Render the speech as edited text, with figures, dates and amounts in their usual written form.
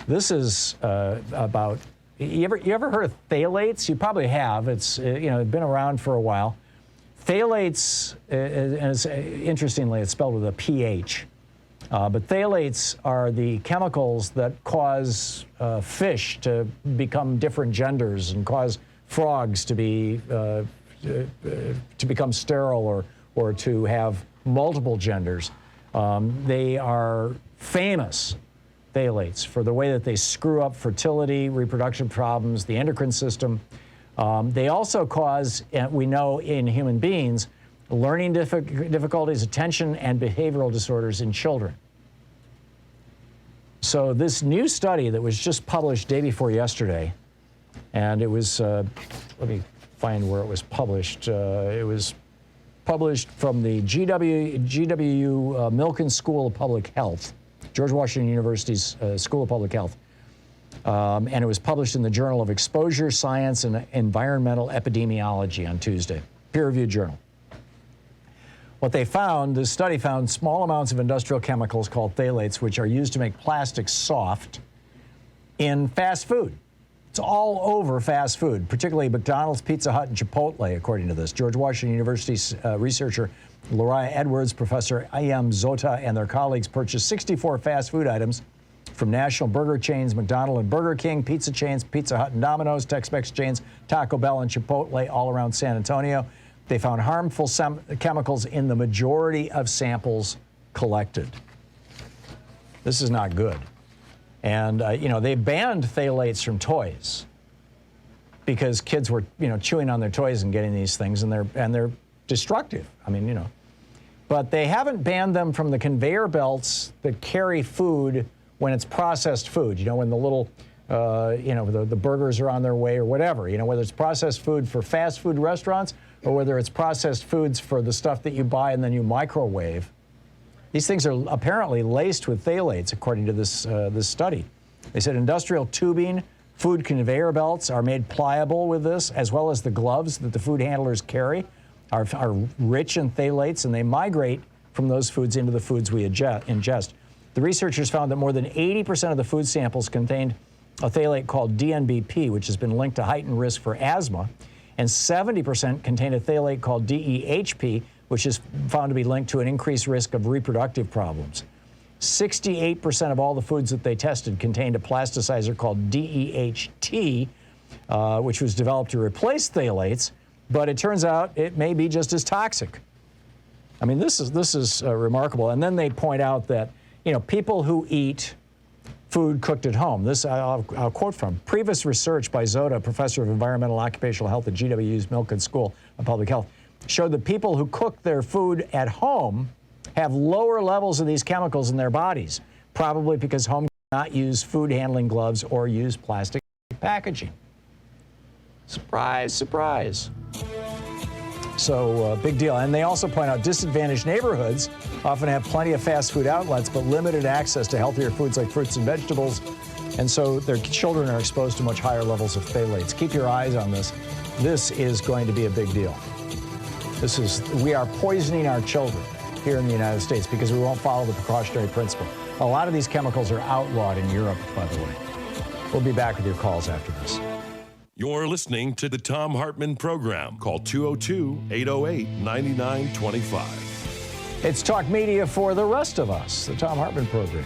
This is about, you ever heard of phthalates? You probably have. It's been around for a while. Phthalates, interestingly, it's spelled with a PH. But phthalates are the chemicals that cause fish to become different genders and cause frogs to become sterile or to have multiple genders. They are famous, phthalates, for the way that they screw up fertility, reproduction problems, the endocrine system. They also cause, we know in human beings, learning difficulties, attention, and behavioral disorders in children. So this new study that was just published day before yesterday, and it was, let me find where it was published. It was published from the GWU Milken School of Public Health, George Washington University's School of Public Health. And it was published in the Journal of Exposure, Science, and Environmental Epidemiology on Tuesday, peer-reviewed journal. What they found, this study found small amounts of industrial chemicals called phthalates, which are used to make plastics soft, in fast food. It's all over fast food, particularly McDonald's, Pizza Hut, and Chipotle, according to this. George Washington University's researcher Lariah Edwards, Professor I.M. Zota, and their colleagues purchased 64 fast food items from national burger chains, McDonald's and Burger King, pizza chains, Pizza Hut and Domino's, Tex-Mex chains, Taco Bell and Chipotle, all around San Antonio. They found harmful chemicals in the majority of samples collected. This is not good. And, they banned phthalates from toys because kids were, chewing on their toys and getting these things, and they're destructive. But they haven't banned them from the conveyor belts that carry food when it's processed food. When the little, the burgers are on their way or whatever. Whether it's processed food for fast food restaurants or whether it's processed foods for the stuff that you buy and then you microwave. These things are apparently laced with phthalates, according to this study. They said industrial tubing, food conveyor belts are made pliable with this, as well as the gloves that the food handlers carry are rich in phthalates, and they migrate from those foods into the foods we ingest. The researchers found that more than 80% of the food samples contained a phthalate called DNBP, which has been linked to heightened risk for asthma, and 70% contained a phthalate called DEHP, which is found to be linked to an increased risk of reproductive problems. 68% of all the foods that they tested contained a plasticizer called DEHT, which was developed to replace phthalates, but it turns out it may be just as toxic. This is remarkable. And then they point out that, people who eat food cooked at home. This I'll quote from previous research by Zota, professor of environmental occupational health at GWU's Milken School of Public Health, showed that people who cook their food at home have lower levels of these chemicals in their bodies, probably because home cannot use food handling gloves or use plastic packaging. Surprise, surprise. So big deal. And they also point out disadvantaged neighborhoods often have plenty of fast food outlets, but limited access to healthier foods like fruits and vegetables. And so their children are exposed to much higher levels of phthalates. Keep your eyes on this. This is going to be a big deal. We are poisoning our children here in the United States because we won't follow the precautionary principle. A lot of these chemicals are outlawed in Europe, by the way. We'll be back with your calls after this. You're listening to the Thom Hartmann Program. Call 202-808-9925. It's talk media for the rest of us, the Thom Hartmann Program.